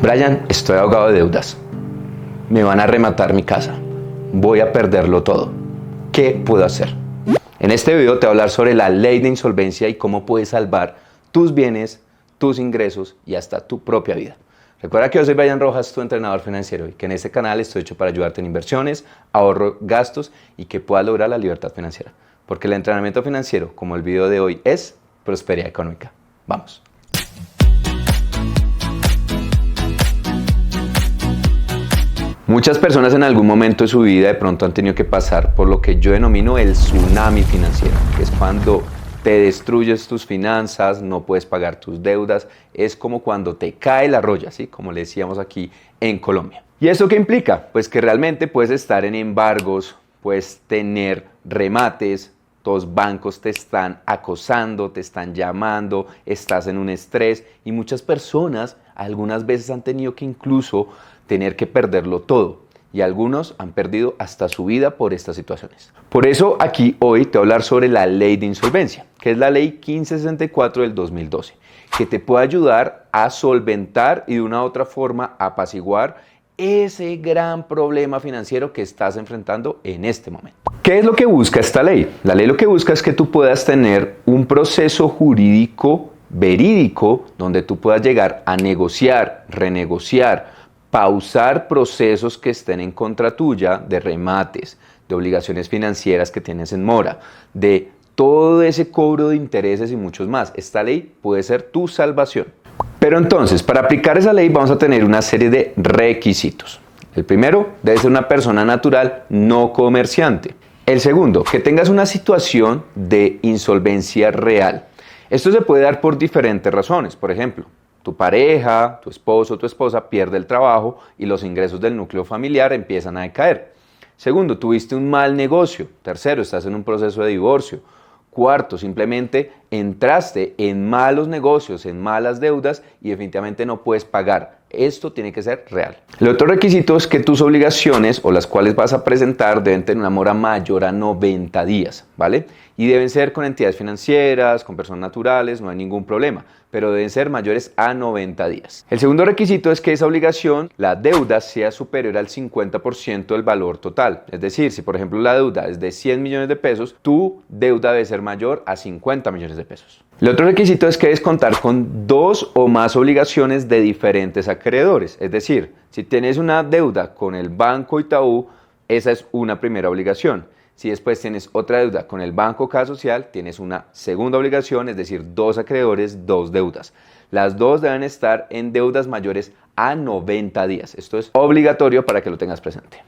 Brian, estoy ahogado de deudas. Me van a rematar mi casa. Voy a perderlo todo. ¿Qué puedo hacer? En este video te voy a hablar sobre la ley de insolvencia y cómo puedes salvar tus bienes, tus ingresos y hasta tu propia vida. Recuerda que yo soy Brian Rojas, tu entrenador financiero, y que en este canal estoy hecho para ayudarte en inversiones, ahorro, gastos y que puedas lograr la libertad financiera. Porque el entrenamiento financiero, como el video de hoy, es prosperidad económica. Vamos. Muchas personas en algún momento de su vida de pronto han tenido que pasar por lo que yo denomino el tsunami financiero, que es cuando te destruyes tus finanzas, no puedes pagar tus deudas, es como cuando te cae la roya, ¿sí? Como le decíamos aquí en Colombia. ¿Y eso qué implica? Pues que realmente puedes estar en embargos, puedes tener remates, los bancos te están acosando, te están llamando, estás en un estrés y muchas personas algunas veces han tenido que incluso tener que perderlo todo y algunos han perdido hasta su vida por estas situaciones. Por eso aquí hoy te voy a hablar sobre la ley de insolvencia, que es la ley 1564 del 2012, que te puede ayudar a solventar y de una u otra forma apaciguar ese gran problema financiero que estás enfrentando en este momento. ¿Qué es lo que busca esta ley? La ley lo que busca es que tú puedas tener un proceso jurídico verídico donde tú puedas llegar a negociar, renegociar, pausar procesos que estén en contra tuya de remates, de obligaciones financieras que tienes en mora, de todo ese cobro de intereses y muchos más. Esta ley puede ser tu salvación. Pero entonces, para aplicar esa ley vamos a tener una serie de requisitos. El primero, debe ser una persona natural, no comerciante. El segundo, que tengas una situación de insolvencia real. Esto se puede dar por diferentes razones. Por ejemplo, tu pareja, tu esposo o tu esposa pierde el trabajo y los ingresos del núcleo familiar empiezan a decaer. Segundo, tuviste un mal negocio. Tercero, estás en un proceso de divorcio. Cuarto, simplemente entraste en malos negocios, en malas deudas y definitivamente no puedes pagar. Esto tiene que ser real. El otro requisito es que tus obligaciones o las cuales vas a presentar deben tener una mora mayor a 90 días, ¿vale? Y deben ser con entidades financieras, con personas naturales, no hay ningún problema, pero deben ser mayores a 90 días. El segundo requisito es que esa obligación, la deuda, sea superior al 50% del valor total. Es decir, si por ejemplo la deuda es de 100 millones de pesos, tu deuda debe ser mayor a 50 millones de pesos. El otro requisito es que debes contar con 2 o más obligaciones de diferentes acreedores. Es decir, si tienes una deuda con el Banco Itaú, esa es una primera obligación. Si después tienes otra deuda con el Banco Caja Social, tienes una segunda obligación, es decir, 2 acreedores, 2 deudas. Las dos deben estar en deudas mayores a 90 días. Esto es obligatorio para que lo tengas presente.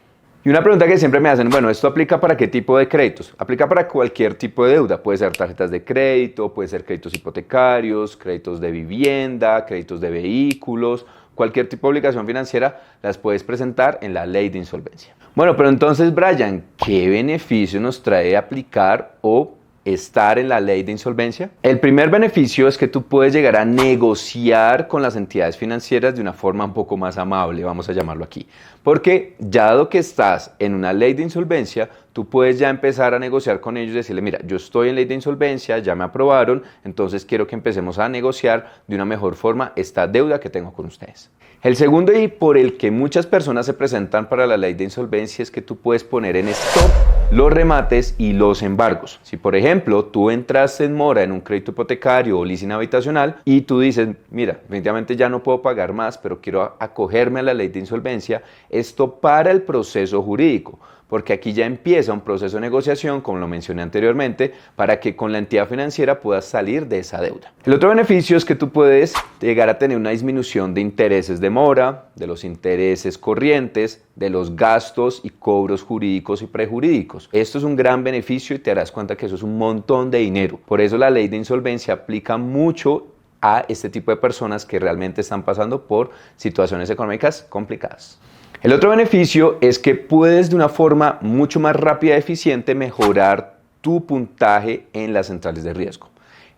Y una pregunta que siempre me hacen, bueno, ¿esto aplica para qué tipo de créditos? Aplica para cualquier tipo de deuda. Puede ser tarjetas de crédito, puede ser créditos hipotecarios, créditos de vivienda, créditos de vehículos. Cualquier tipo de obligación financiera las puedes presentar en la ley de insolvencia. Bueno, pero entonces, Brian, ¿qué beneficio nos trae aplicar o estar en la ley de insolvencia? El primer beneficio es que tú puedes llegar a negociar con las entidades financieras de una forma un poco más amable, vamos a llamarlo aquí. Porque ya dado que estás en una ley de insolvencia, tú puedes ya empezar a negociar con ellos y decirle, mira, yo estoy en ley de insolvencia, ya me aprobaron, entonces quiero que empecemos a negociar de una mejor forma esta deuda que tengo con ustedes. El segundo y por el que muchas personas se presentan para la ley de insolvencia es que tú puedes poner en stop los remates y los embargos. Si por ejemplo tú entraste en mora en un crédito hipotecario o leasing habitacional y tú dices, mira, definitivamente ya no puedo pagar más, pero quiero acogerme a la ley de insolvencia, esto para el proceso jurídico. Porque aquí ya empieza un proceso de negociación, como lo mencioné anteriormente, para que con la entidad financiera puedas salir de esa deuda. El otro beneficio es que tú puedes llegar a tener una disminución de intereses de mora, de los intereses corrientes, de los gastos y cobros jurídicos y prejurídicos. Esto es un gran beneficio y te darás cuenta que eso es un montón de dinero. Por eso la ley de insolvencia aplica mucho a este tipo de personas que realmente están pasando por situaciones económicas complicadas. El otro beneficio es que puedes de una forma mucho más rápida y eficiente mejorar tu puntaje en las centrales de riesgo.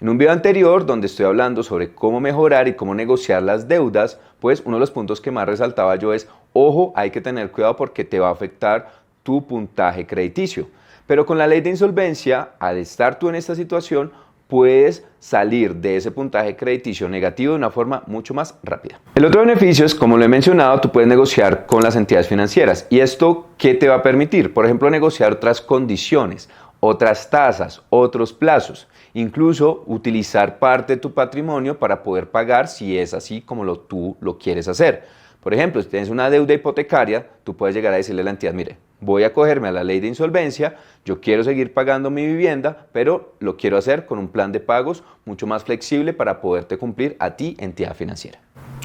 En un video anterior donde estoy hablando sobre cómo mejorar y cómo negociar las deudas, pues uno de los puntos que más resaltaba yo es, ojo, hay que tener cuidado porque te va a afectar tu puntaje crediticio. Pero con la ley de insolvencia, al estar tú en esta situación, puedes salir de ese puntaje crediticio negativo de una forma mucho más rápida. El otro beneficio es, como lo he mencionado, tú puedes negociar con las entidades financieras. ¿Y esto qué te va a permitir? Por ejemplo, negociar otras condiciones, otras tasas, otros plazos, incluso utilizar parte de tu patrimonio para poder pagar si es así como tú lo quieres hacer. Por ejemplo, si tienes una deuda hipotecaria, tú puedes llegar a decirle a la entidad, mire, voy a cogerme a la ley de insolvencia, yo quiero seguir pagando mi vivienda, pero lo quiero hacer con un plan de pagos mucho más flexible para poderte cumplir a ti, entidad financiera.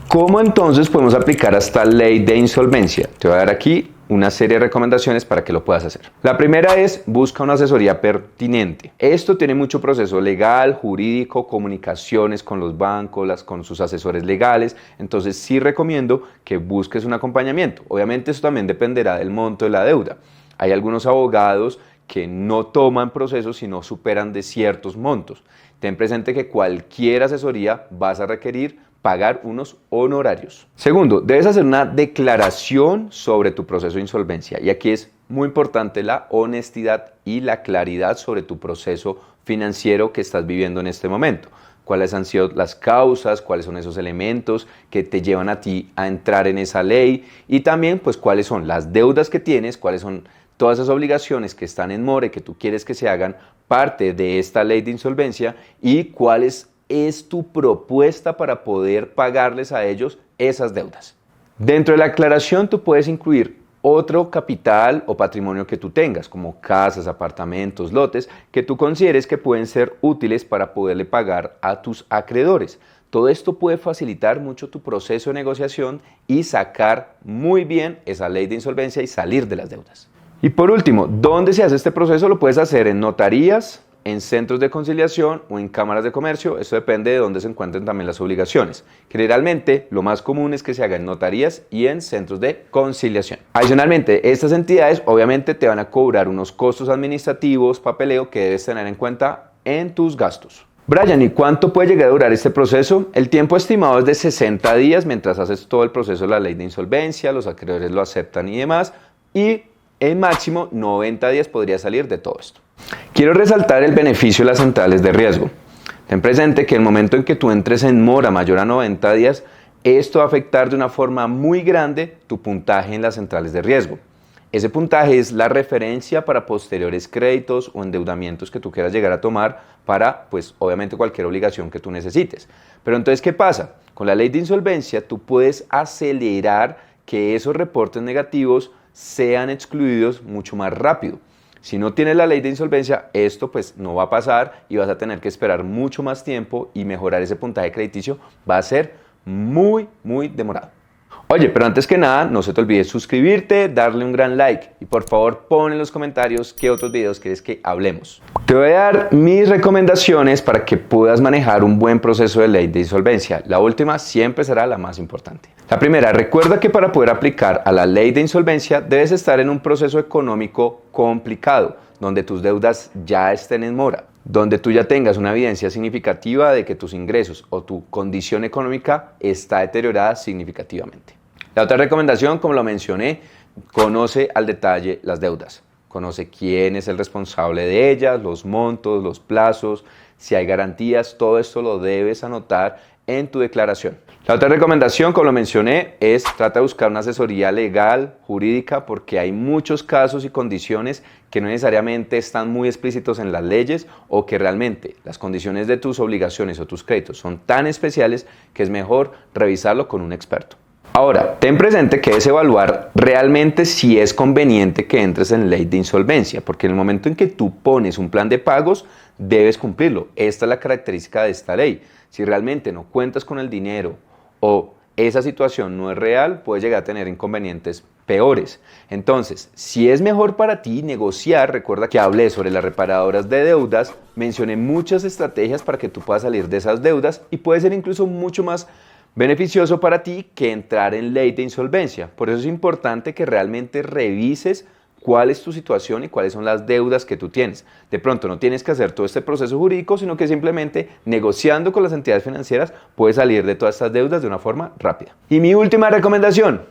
¿Cómo entonces podemos aplicar a esta ley de insolvencia? Te voy a dar aquí una serie de recomendaciones para que lo puedas hacer. La primera es, busca una asesoría pertinente. Esto tiene mucho proceso legal, jurídico, comunicaciones con los bancos, con sus asesores legales. Entonces sí recomiendo que busques un acompañamiento. Obviamente eso también dependerá del monto de la deuda. Hay algunos abogados que no toman procesos si no superan de ciertos montos. Ten presente que cualquier asesoría vas a requerir pagar unos honorarios. Segundo, debes hacer una declaración sobre tu proceso de insolvencia. Y aquí es muy importante la honestidad y la claridad sobre tu proceso financiero que estás viviendo en este momento. Cuáles han sido las causas, cuáles son esos elementos que te llevan a ti a entrar en esa ley y también pues cuáles son las deudas que tienes, cuáles son todas esas obligaciones que están en mora y que tú quieres que se hagan parte de esta ley de insolvencia y cuáles es tu propuesta para poder pagarles a ellos esas deudas. Dentro de la aclaración tú puedes incluir otro capital o patrimonio que tú tengas, como casas, apartamentos, lotes, que tú consideres que pueden ser útiles para poderle pagar a tus acreedores. Todo esto puede facilitar mucho tu proceso de negociación y sacar muy bien esa ley de insolvencia y salir de las deudas. Y por último, ¿dónde se hace este proceso? Lo puedes hacer en notarías, en centros de conciliación o en cámaras de comercio. Esto depende de dónde se encuentren también las obligaciones. Generalmente, lo más común es que se haga en notarías y en centros de conciliación. Adicionalmente, estas entidades obviamente te van a cobrar unos costos administrativos, papeleo que debes tener en cuenta en tus gastos. Brian, ¿y cuánto puede llegar a durar este proceso? El tiempo estimado es de 60 días mientras haces todo el proceso de la ley de insolvencia, los acreedores lo aceptan y demás, y en máximo 90 días podría salir de todo esto. Quiero resaltar el beneficio de las centrales de riesgo. Ten presente que el momento en que tú entres en mora mayor a 90 días, esto va a afectar de una forma muy grande tu puntaje en las centrales de riesgo. Ese puntaje es la referencia para posteriores créditos o endeudamientos que tú quieras llegar a tomar para, pues, obviamente cualquier obligación que tú necesites. Pero entonces, ¿qué pasa? Con la ley de insolvencia, tú puedes acelerar que esos reportes negativos sean excluidos mucho más rápido. Si no tienes la ley de insolvencia, esto pues no va a pasar y vas a tener que esperar mucho más tiempo y mejorar ese puntaje crediticio va a ser muy demorado. Oye, pero antes que nada, no se te olvide suscribirte, darle un gran like y por favor pon en los comentarios qué otros videos quieres que hablemos. Te voy a dar mis recomendaciones para que puedas manejar un buen proceso de ley de insolvencia. La última siempre será la más importante. La primera, recuerda que para poder aplicar a la ley de insolvencia debes estar en un proceso económico complicado, donde tus deudas ya estén en mora, donde tú ya tengas una evidencia significativa de que tus ingresos o tu condición económica está deteriorada significativamente. La otra recomendación, como lo mencioné, conoce al detalle las deudas. Conoce quién es el responsable de ellas, los montos, los plazos, si hay garantías, todo esto lo debes anotar en tu declaración. La otra recomendación, como lo mencioné, es trata de buscar una asesoría legal, jurídica, porque hay muchos casos y condiciones que no necesariamente están muy explícitos en las leyes o que realmente las condiciones de tus obligaciones o tus créditos son tan especiales que es mejor revisarlo con un experto. Ahora, ten presente que debes evaluar realmente si es conveniente que entres en ley de insolvencia, porque en el momento en que tú pones un plan de pagos, debes cumplirlo. Esta es la característica de esta ley. Si realmente no cuentas con el dinero o esa situación no es real, puedes llegar a tener inconvenientes peores. Entonces, si es mejor para ti negociar, recuerda que hablé sobre las reparadoras de deudas, mencioné muchas estrategias para que tú puedas salir de esas deudas y puede ser incluso mucho más beneficioso para ti que entrar en ley de insolvencia. Por eso es importante que realmente revises cuál es tu situación y cuáles son las deudas que tú tienes. De pronto no tienes que hacer todo este proceso jurídico, sino que simplemente negociando con las entidades financieras puedes salir de todas estas deudas de una forma rápida. Y mi última recomendación,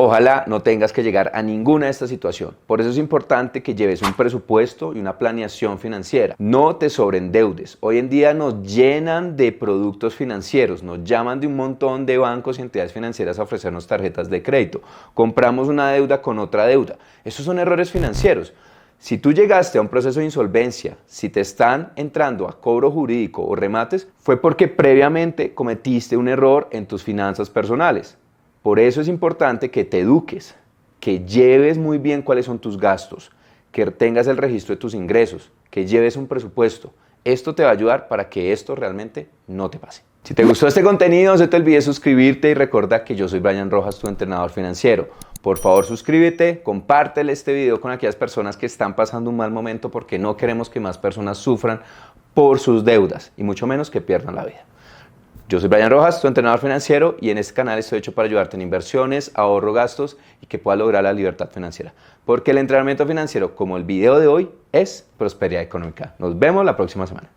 Ojalá no tengas que llegar a ninguna de estas situaciones. Por eso es importante que lleves un presupuesto y una planeación financiera. No te sobreendeudes. Hoy en día nos llenan de productos financieros, nos llaman de un montón de bancos y entidades financieras a ofrecernos tarjetas de crédito. Compramos una deuda con otra deuda. Esos son errores financieros. Si tú llegaste a un proceso de insolvencia, si te están entrando a cobro jurídico o remates, fue porque previamente cometiste un error en tus finanzas personales. Por eso es importante que te eduques, que lleves muy bien cuáles son tus gastos, que tengas el registro de tus ingresos, que lleves un presupuesto. Esto te va a ayudar para que esto realmente no te pase. Si te gustó este contenido, no se te olvide suscribirte y recuerda que yo soy Brian Rojas, tu entrenador financiero. Por favor, suscríbete, compártele este video con aquellas personas que están pasando un mal momento porque no queremos que más personas sufran por sus deudas y mucho menos que pierdan la vida. Yo soy Brian Rojas, tu entrenador financiero, y en este canal estoy hecho para ayudarte en inversiones, ahorro, gastos y que puedas lograr la libertad financiera. Porque el entrenamiento financiero, como el video de hoy, es prosperidad económica. Nos vemos la próxima semana.